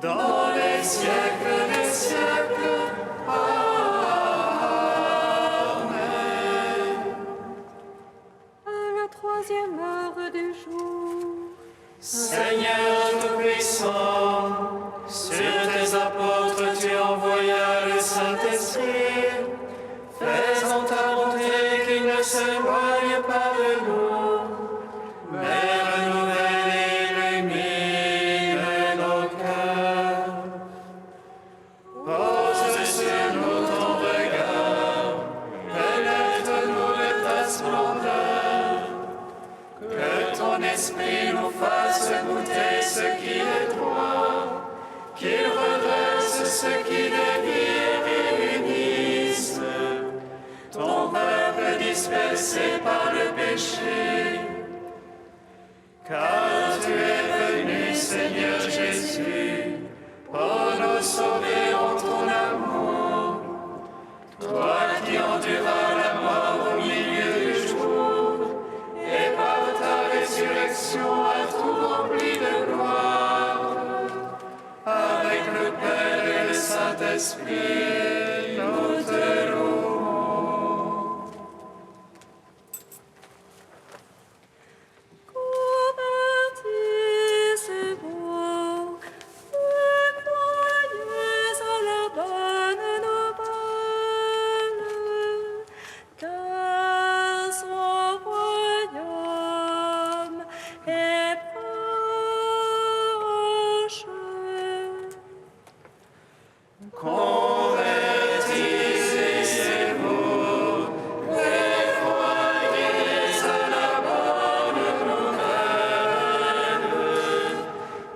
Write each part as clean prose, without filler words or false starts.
dans les siècles des siècles. Amen. À la troisième heure du jour, Seigneur Tout-Puissant, sur tes apôtres tu envoyas le Saint-Esprit, faisant ta bonté qu'il ne s'éloigne pas de nous, mais renouvelle et illumine nos cœurs. Pose sur nous ton regard, élève-nous de ta splendeur, que ton esprit nous fasse goûter ce qui est droit, qu'il redresse ce qui dévie et réunisse ton peuple dispersé par le péché. Car tu es venu, Seigneur Jésus, pour nous sauver en ton amour. Toi qui enduras la mort au milieu du jour, et par ta résurrection à tout rempli de gloire, avec le Père et le Saint-Esprit, nous te louons. convertissez-vous, et croyez à la bonne nouvelle, car son royaume est proche. Convertissez-vous et croyez à la bonne nouvelle,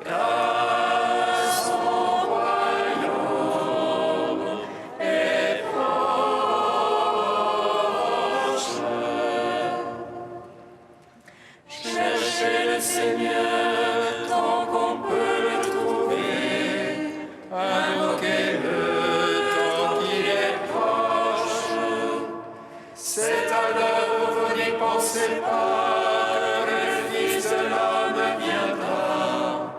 car son royaume est proche. Cherchez le Seigneur tant qu'on peut le trouver, invoquez-le tant qu'il est proche. C'est à l'heure où vous n'y pensez pas que le Fils de l'homme viendra.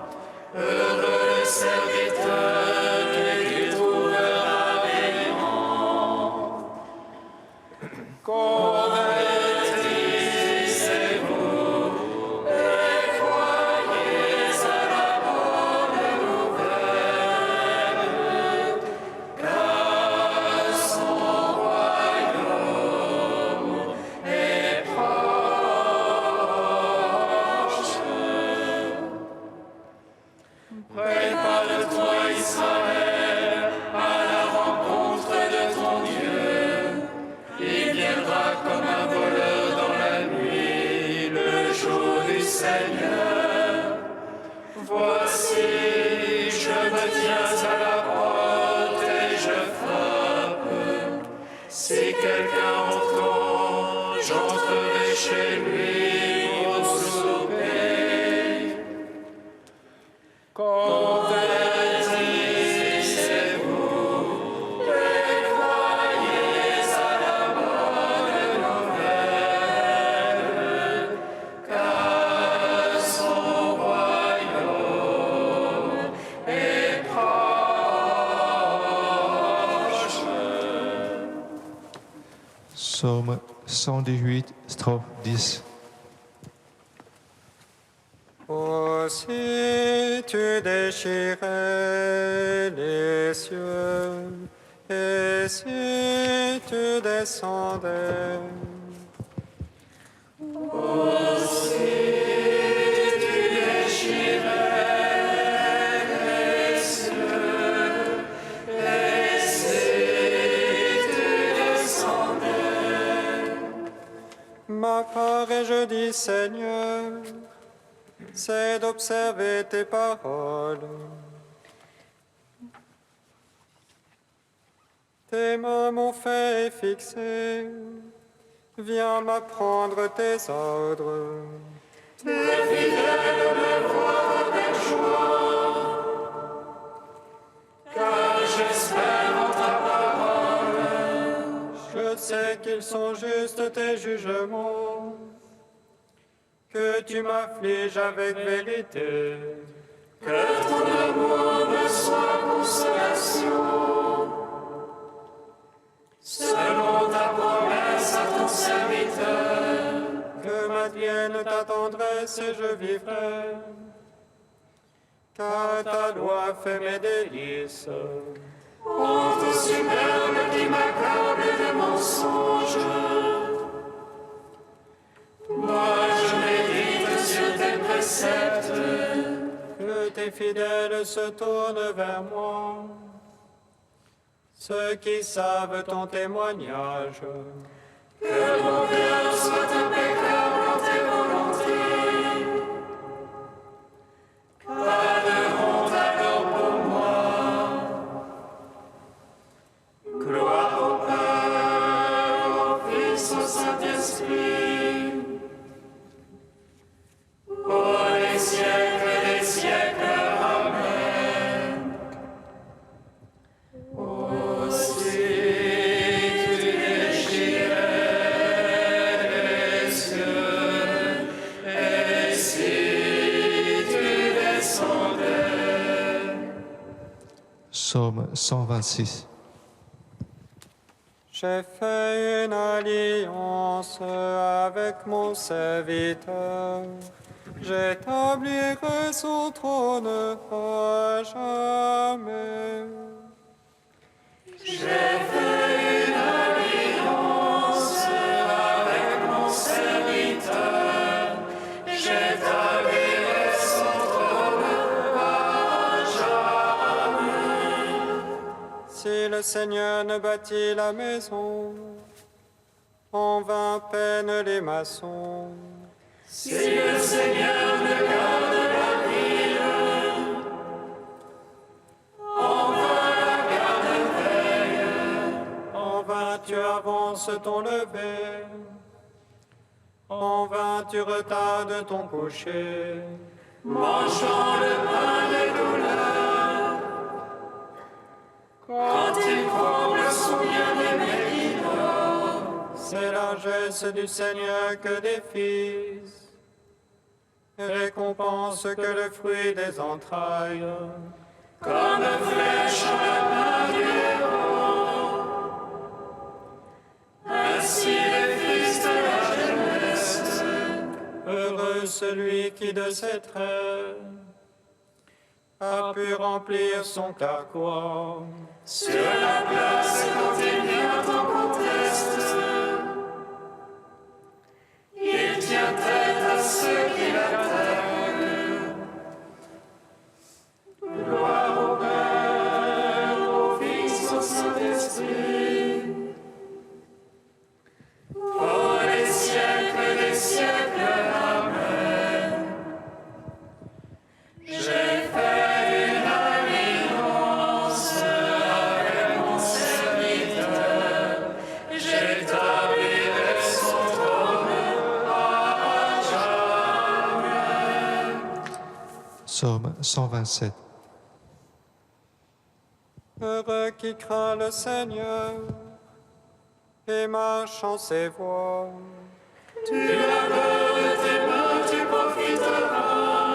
Heureux le serviteur qu'il trouvera veillant. Convertissez-vous et croyez à la bonne nouvelle, car son royaume est proche. Prépare-toi, Israël, à la rencontre de ton Dieu. Il viendra comme un voleur dans la nuit, le jour du Seigneur. Voici, je me tiens à la porte et je frappe. Si quelqu'un entend, j'entrerai chez lui pour souper. Convertissez-vous et croyez à la bonne nouvelle, car son royaume est proche. Psaume 118, strophe 10. Aussi tu déchirais les cieux, et si tu descendais, ma part et je dis Seigneur, c'est d'observer tes paroles. Tes mains m'ont fait fixer, viens m'apprendre tes ordres. Car j'espère en ta parole. Je sais qu'ils sont justes tes jugements, que tu m'affliges avec vérité. Que ton amour me consolation. Selon ta promesse à ton serviteur, Que m'advienne ta tendresse et je vivrai. Car ta loi fait mes délices. honte superbe qui m'accable de mensonges. Moi, je médite sur tes préceptes. Que tes fidèles se tournent vers moi. Ceux qui savent ton témoignage. Que mon cœur soit impeccable en tes volontés. Pas de honte alors pour moi. Gloire au Père, au Fils, au Saint-Esprit. Pour les siècles des siècles. Amen. Aussi tu déchirais les cieux, et si tu descendais. Psaume 126. J'ai fait une alliance avec mon serviteur. J'établirai son trône à jamais. J'ai fait une alliance avec mon serviteur. J'établirai son trône à jamais. Si le Seigneur ne bâtit la maison, en vain peinent les maçons. Si le Seigneur ne garde la ville, en vain la garde veille. En vain tu avances ton lever, en vain tu retardes ton coucher. Mangeant le pain des douleurs, quand il comble son bien-aimé qui dort. C'est la largesse du Seigneur que des fils, récompense que le fruit des entrailles. Comme flèche à la main du héros, ainsi les fils de la jeunesse. Heureux celui qui de ses traits a pu remplir son carquois. Sur la place quand il vient en conteste, il tient tête à ceux qui l'attaquent. Gloire au Père, au Fils, au Saint-Esprit, pour les siècles des siècles. Amen. J'ai fait une alliance avec mon serviteur, j'établirai son trône à jamais. Psaume 127. Heureux qui craint le Seigneur et marche en ses voies. Tu labeurs de tes mains, tu profiteras.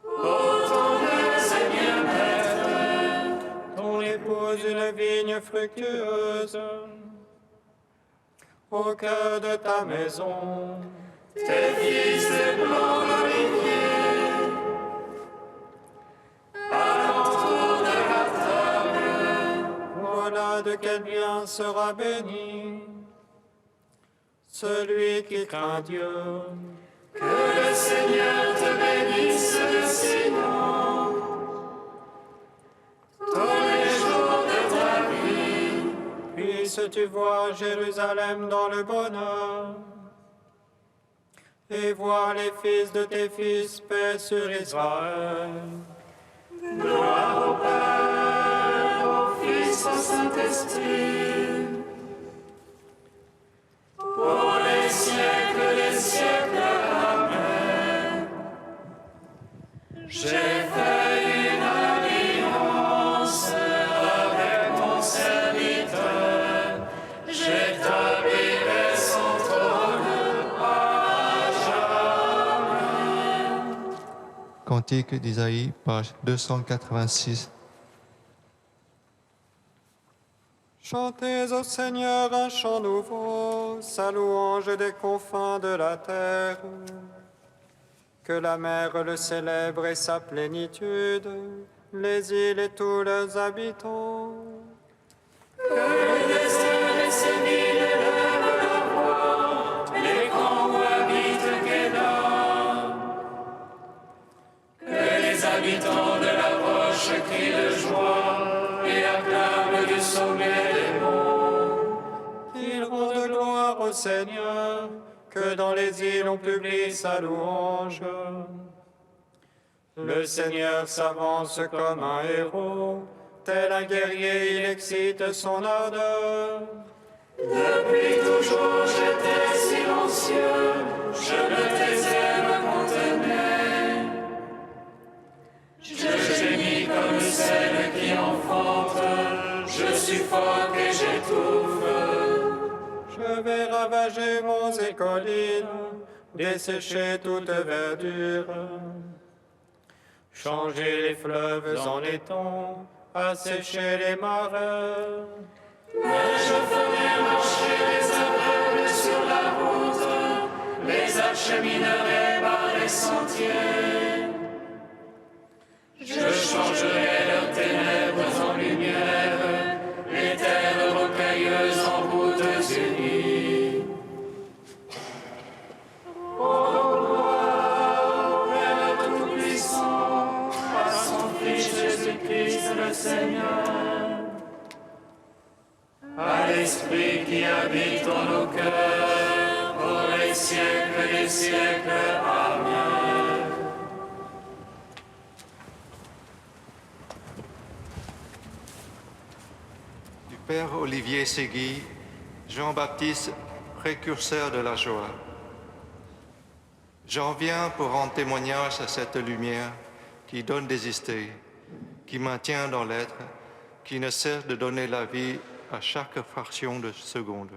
Ô ton Seigneur maître, Ton épouse une vigne fructueuse au cœur de ta maison. tes fils des blancs d'olivier, à l'entour de la table. Voilà de quel bien sera béni celui qui craint Dieu. Que le Seigneur te bénisse sinon tous les jours de ta vie. Puisses-tu voir Jérusalem dans le bonheur et voir les fils de tes fils paix sur Israël. Gloire au Père, au Fils, au Saint-Esprit, pour les siècles des siècles. Amen. J'ai fait une alliance avec mon serviteur, j'établirai son trône à jamais. Cantique d'Isaïe, page 286. Chantez au Seigneur un chant nouveau, sa louange des confins de la terre. Que la mer le célèbre et sa plénitude, les îles et tous leurs habitants. Les grands où habite Kédar. Que les habitants de la roche crient de joie et acclament du sommet des monts. Qu'ils rendent gloire au Seigneur, que dans les îles on publie sa louange. Le Seigneur s'avance comme un héros, tel un guerrier, il excite son ardeur. Depuis toujours j'étais silencieux, je ne taisais me contenais. Je gémis comme celle qui enfante, je suffoque et j'étouffe. Je vais ravager monts et collines, dessécher toute verdure. Changer les fleuves en étangs, assécher les marais. Mais je ferai marcher les aveugles sur la route, les acheminerai par les sentiers. Je changerai leurs ténèbres en lumière, les terres rocailleuses en routes unies. Jésus-Christ le Seigneur, à l'Esprit qui habite en nos cœurs, pour les siècles des siècles. Amen. Du Père Olivier Ségui, Jean-Baptiste, précurseur de la joie. J'en viens pour rendre témoignage à cette lumière qui donne des idées, qui maintient dans l'être, qui ne cesse de donner la vie à chaque fraction de seconde.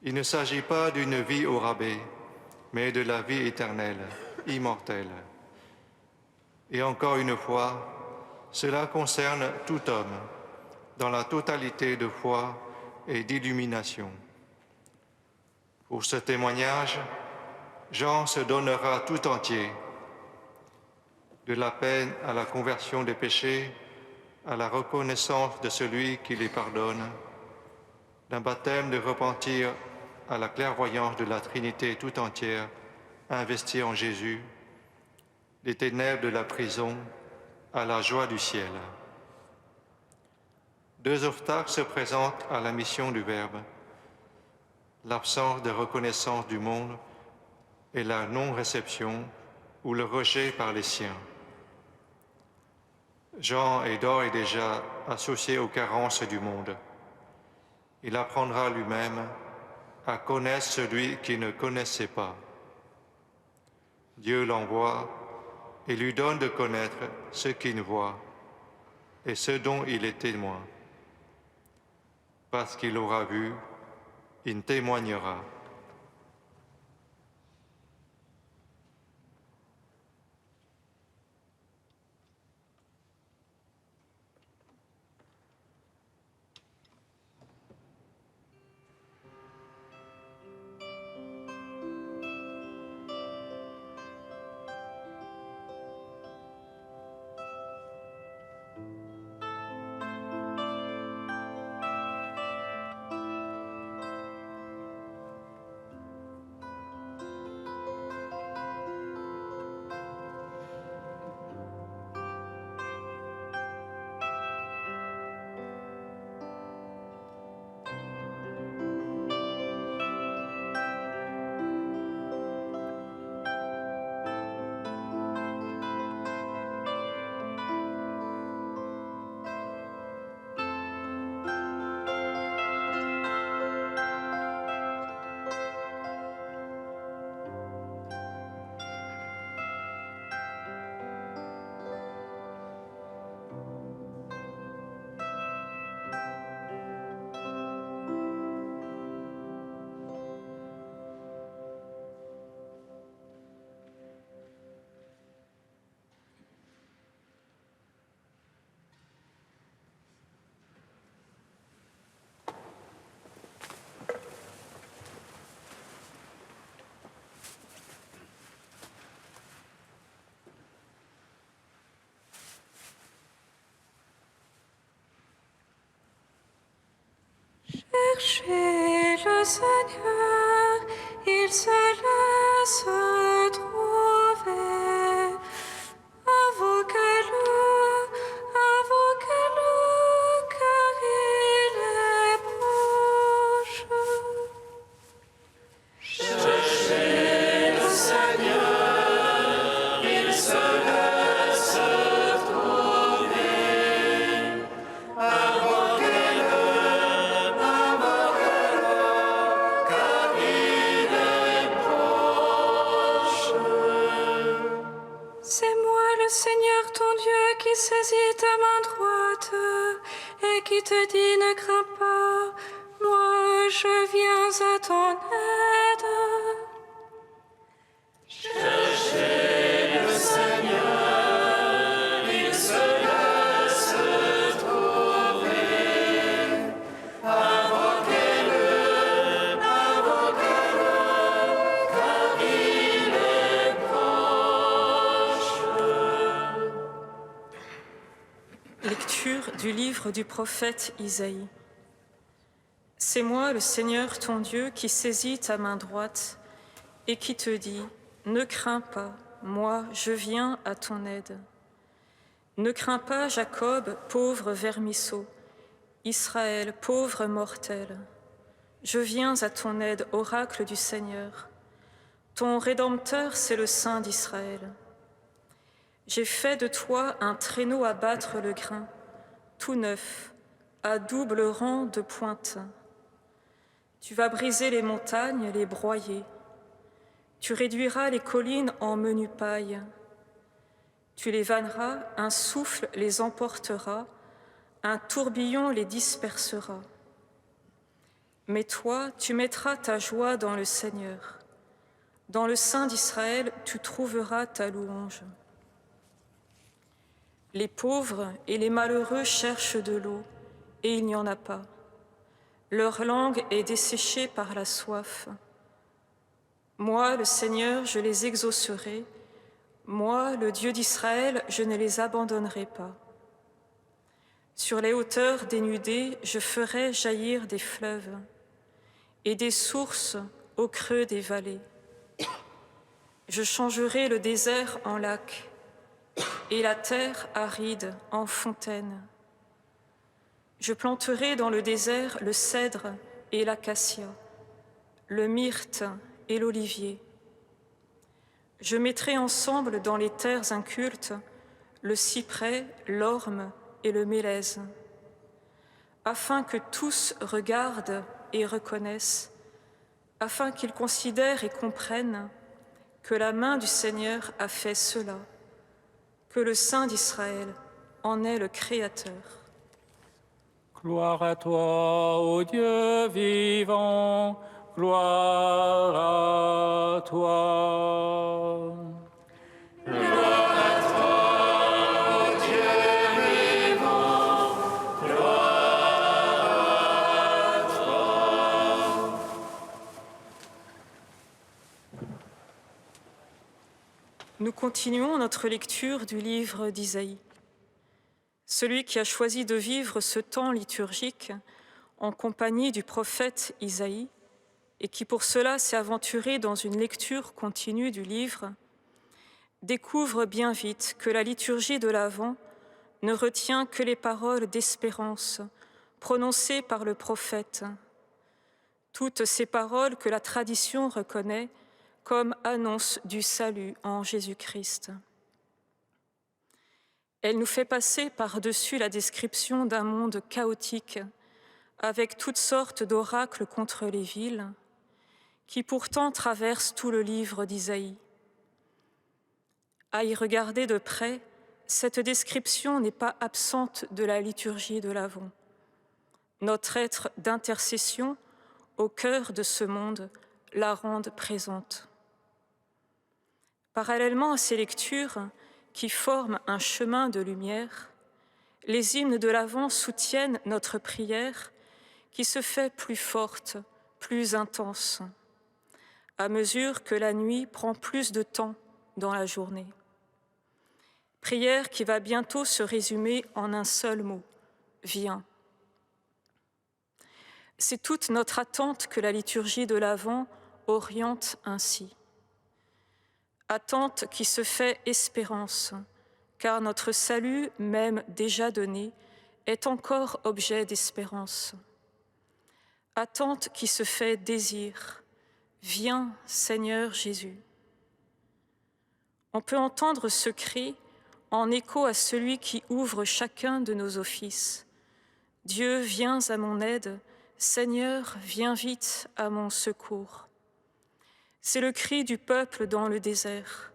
Il ne s'agit pas d'une vie au rabais, mais de la vie éternelle, immortelle. Et encore une fois, cela concerne tout homme, dans la totalité de foi et d'illumination. Pour ce témoignage, Jean se donnera tout entier, de la peine à la conversion des péchés, à la reconnaissance de celui qui les pardonne, d'un baptême de repentir à la clairvoyance de la Trinité tout entière, investie en Jésus, des ténèbres de la prison à la joie du ciel. Deux obstacles se présentent à la mission du Verbe, l'absence de reconnaissance du monde et la non-réception ou le rejet par les siens. Jean est d'ores et déjà associé aux carences du monde. Il apprendra lui-même à connaître celui qu'il ne connaissait pas. Dieu l'envoie et lui donne de connaître ce qu'il voit et ce dont il est témoin. Parce qu'il aura vu, il témoignera. le Seigneur, il se laisse trouver. Invoquez-le, car il est proche. C'est moi le Seigneur ton Dieu qui saisit ta main droite et qui te dit ne crains pas, moi je viens à ton aide. Lecture du livre du prophète Isaïe. C'est moi, le Seigneur ton Dieu, qui saisis ta main droite et qui te dit « Ne crains pas, moi je viens à ton aide. Ne crains pas, Jacob, pauvre vermisseau, Israël, pauvre mortel. Je viens à ton aide, oracle du Seigneur. Ton Rédempteur, c'est le Saint d'Israël. J'ai fait de toi un traîneau à battre le grain, tout neuf, à double rang de pointe. Tu vas briser les montagnes, les broyer. Tu réduiras les collines en menu paille. Tu les vanneras, un souffle les emportera, un tourbillon les dispersera. Mais toi, tu mettras ta joie dans le Seigneur. Dans le Saint d'Israël, tu trouveras ta louange. Les pauvres et les malheureux cherchent de l'eau, et il n'y en a pas. Leur langue est desséchée par la soif. Moi, le Seigneur, je les exaucerai. Moi, le Dieu d'Israël, je ne les abandonnerai pas. Sur les hauteurs dénudées, je ferai jaillir des fleuves et des sources au creux des vallées. Je changerai le désert en lac et la terre aride en fontaine. Je planterai dans le désert le cèdre et l'acacia, le myrte et l'olivier. Je mettrai ensemble dans les terres incultes le cyprès, l'orme et le mélèze, afin que tous regardent et reconnaissent, afin qu'ils considèrent et comprennent que la main du Seigneur a fait cela, que le Saint d'Israël en est le Créateur. Gloire à toi, ô Dieu vivant, gloire à toi. Nous continuons notre lecture du livre d'Isaïe. Celui qui a choisi de vivre ce temps liturgique en compagnie du prophète Isaïe et qui pour cela s'est aventuré dans une lecture continue du livre, découvre bien vite que la liturgie de l'Avent ne retient que les paroles d'espérance prononcées par le prophète, toutes ces paroles que la tradition reconnaît comme annonce du salut en Jésus-Christ. Elle nous fait passer par-dessus la description d'un monde chaotique, avec toutes sortes d'oracles contre les villes, qui pourtant traversent tout le livre d'Isaïe. À y regarder de près, cette description n'est pas absente de la liturgie de l'Avent. Notre être d'intercession au cœur de ce monde la rende présente. Parallèlement à ces lectures qui forment un chemin de lumière, les hymnes de l'Avent soutiennent notre prière qui se fait plus forte, plus intense, à mesure que la nuit prend plus de temps dans la journée. Prière qui va bientôt se résumer en un seul mot, « Viens ». C'est toute notre attente que la liturgie de l'Avent oriente ainsi. Attente qui se fait espérance, car notre salut, même déjà donné, est encore objet d'espérance. Attente qui se fait désir. Viens, Seigneur Jésus. On peut entendre ce cri en écho à celui qui ouvre chacun de nos offices. Dieu, viens à mon aide, Seigneur, viens vite à mon secours. C'est le cri du peuple dans le désert.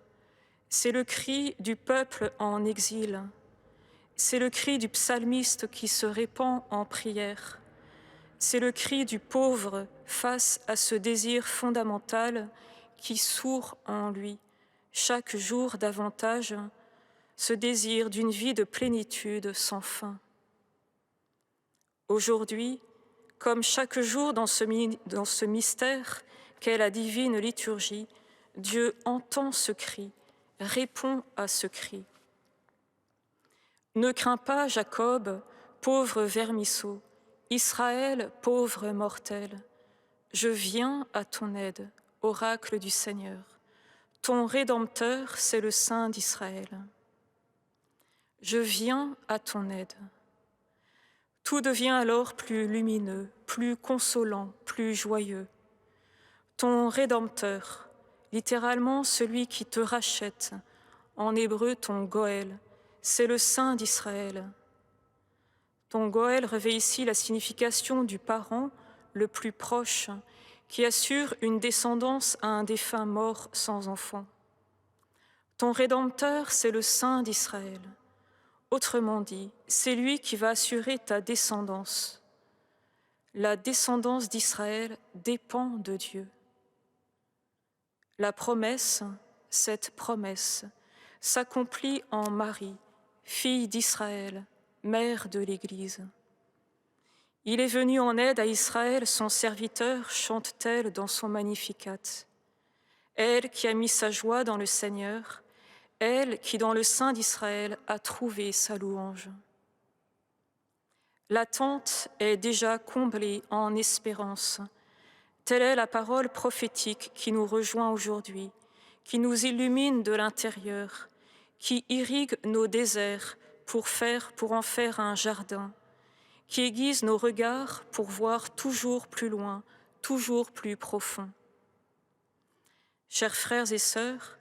C'est le cri du peuple en exil. C'est le cri du psalmiste qui se répand en prière. C'est le cri du pauvre face à ce désir fondamental qui sourd en lui, chaque jour davantage, ce désir d'une vie de plénitude sans fin. Aujourd'hui, comme chaque jour dans ce mystère qu'est la divine liturgie, Dieu entend ce cri, répond à ce cri. Ne crains pas, Jacob, pauvre vermisseau, Israël, pauvre mortel. Je viens à ton aide, oracle du Seigneur. Ton Rédempteur, c'est le Saint d'Israël. Je viens à ton aide. Tout devient alors plus lumineux, plus consolant, plus joyeux. Ton Rédempteur, littéralement celui qui te rachète, en hébreu ton Goël, c'est le Saint d'Israël. Ton Goël revêt ici la signification du parent le plus proche, qui assure une descendance à un défunt mort sans enfant. Ton Rédempteur, c'est le Saint d'Israël. Autrement dit, c'est lui qui va assurer ta descendance. La descendance d'Israël dépend de Dieu. La promesse, cette promesse, s'accomplit en Marie, fille d'Israël, mère de l'Église. Il est venu en aide à Israël, son serviteur, chante-t-elle dans son Magnificat. Elle qui a mis sa joie dans le Seigneur, elle qui dans le sein d'Israël a trouvé sa louange. L'attente est déjà comblée en espérance. Telle est la parole prophétique qui nous rejoint aujourd'hui, qui nous illumine de l'intérieur, qui irrigue nos déserts pour en faire un jardin, qui aiguise nos regards pour voir toujours plus loin, toujours plus profond. Chers frères et sœurs,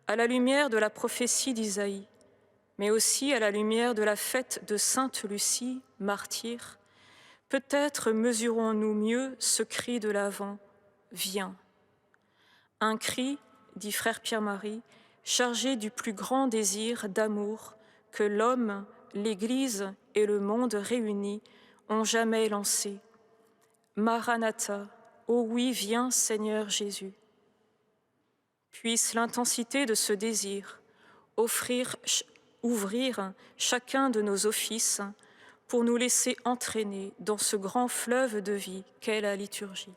à la lumière de la prophétie d'Isaïe, mais aussi à la lumière de la fête de Sainte Lucie, martyre, peut-être mesurons-nous mieux ce cri de l'Avent, « Viens ». Un cri, dit frère Pierre-Marie, chargé du plus grand désir d'amour que l'homme, l'Église et le monde réunis ont jamais lancé. Maranatha, ô oui, viens Seigneur Jésus. Puisse l'intensité de ce désir ouvrir chacun de nos offices pour nous laisser entraîner dans ce grand fleuve de vie qu'est la liturgie.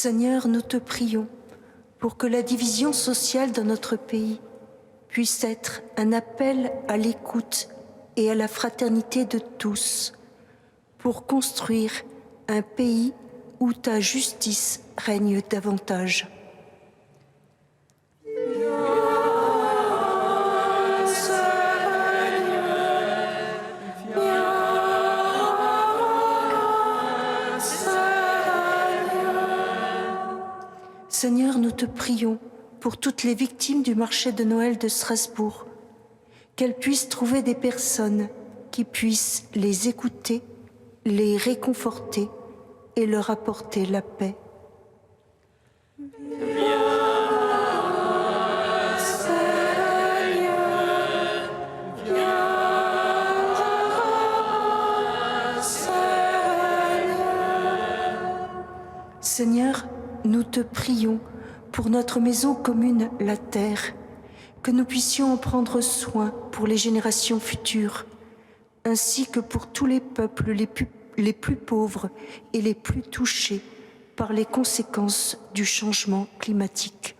Seigneur, nous te prions pour que la division sociale dans notre pays puisse être un appel à l'écoute et à la fraternité de tous, pour construire un pays où ta justice règne davantage. Seigneur, nous te prions pour toutes les victimes du marché de Noël de Strasbourg, qu'elles puissent trouver des personnes qui puissent les écouter, les réconforter et leur apporter la paix. Seigneur, nous te prions pour notre maison commune, la terre, que nous puissions en prendre soin pour les générations futures, ainsi que pour tous les peuples les plus pauvres et les plus touchés par les conséquences du changement climatique.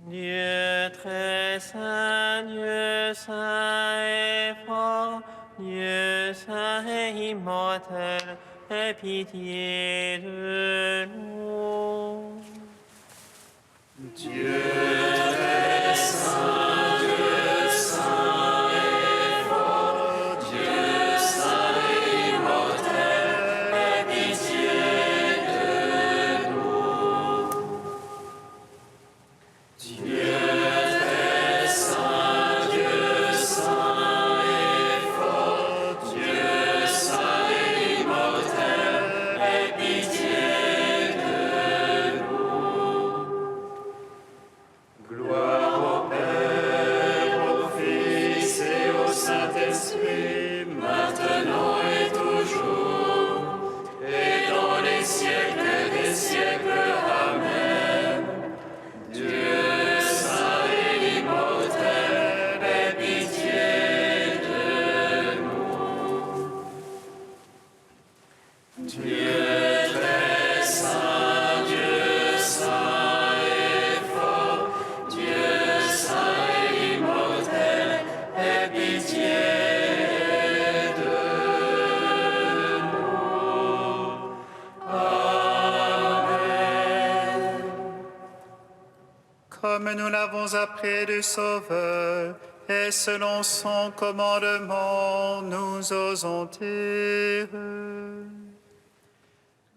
Dieu très saint, Dieu saint et fort, Dieu saint et immortel, aie pitié de nous. Dieu très saint, Dieu saint et fort, Dieu saint et immortel, aie pitié de nous. Dieu très saint, Dieu saint et fort, Dieu saint et immortel, aie pitié de nous. Gloire au Père, au Fils et au Saint-Esprit, maintenant et toujours, et dans les siècles des siècles. Amen. Dieu saint et immortel, aie pitié de nous. Dieu très saint, Dieu saint et fort, Dieu saint et immortel, aie pitié de nous. Amen. Comme nous l'avons appris du Sauveur, et selon son commandement, nous osons dire: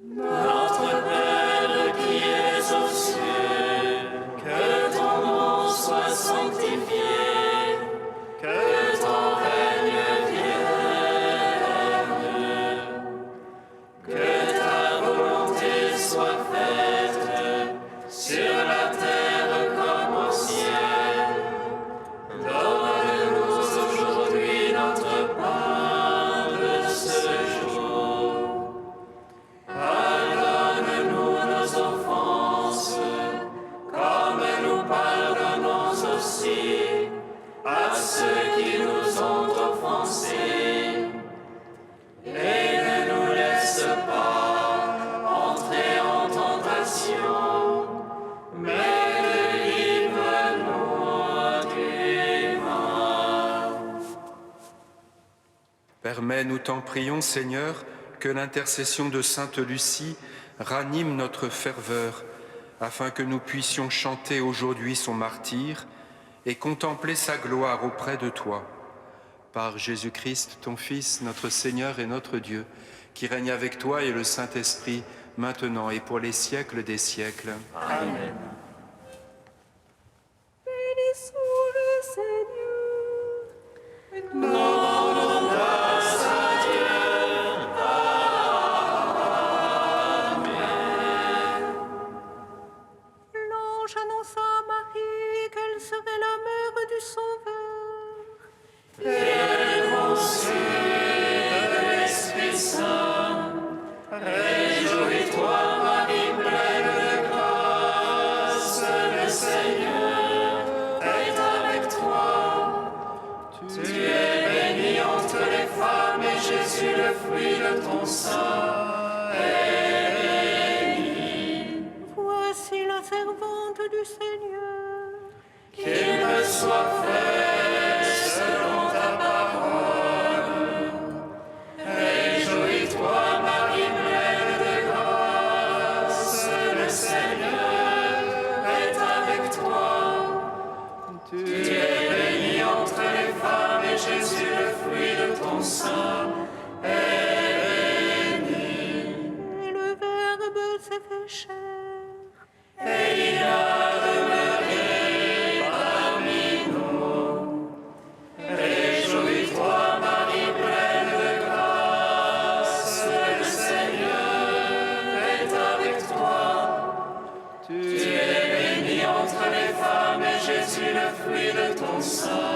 Notre Père qui es aux cieux, que ton nom soit sanctifié, que ton règne vienne, que ta volonté soit faite sur la terre comme au ciel. Donne-nous aujourd'hui notre pain de ce jour. Pardonne-nous nos offenses, comme nous pardonnons aussi à ceux qui nous ont offensés. Et ne nous laisse pas entrer en tentation, mais délivre-nous du mal. Permets, nous t'en prions, Seigneur, que l'intercession de Sainte Lucie ranime notre ferveur, afin que nous puissions chanter aujourd'hui son martyre et contempler sa gloire auprès de toi. Par Jésus-Christ, ton Fils, notre Seigneur et notre Dieu, qui règne avec toi et le Saint-Esprit, maintenant et pour les siècles des siècles. Amen. Bénissons le Seigneur. Rendons grâce à Dieu. Amen. L'ange annonça à Marie qu'elle serait la mère du Sauveur. Et conçue de l'Esprit Saint, réjouis-toi, sein est béni. Voici la servante du Seigneur. Qu'il me soit fait selon ta parole. Réjouis-toi, Marie pleine de grâce, le Seigneur est avec toi. Tu es bénie entre les femmes et Jésus, le fruit de ton sein, est béni. Et le Verbe s'est fait chair. Et il a demeuré parmi nous. Réjouis-toi, Marie pleine de grâce, le Seigneur est avec toi. Tu es bénie entre les femmes et Jésus, le fruit de ton sein,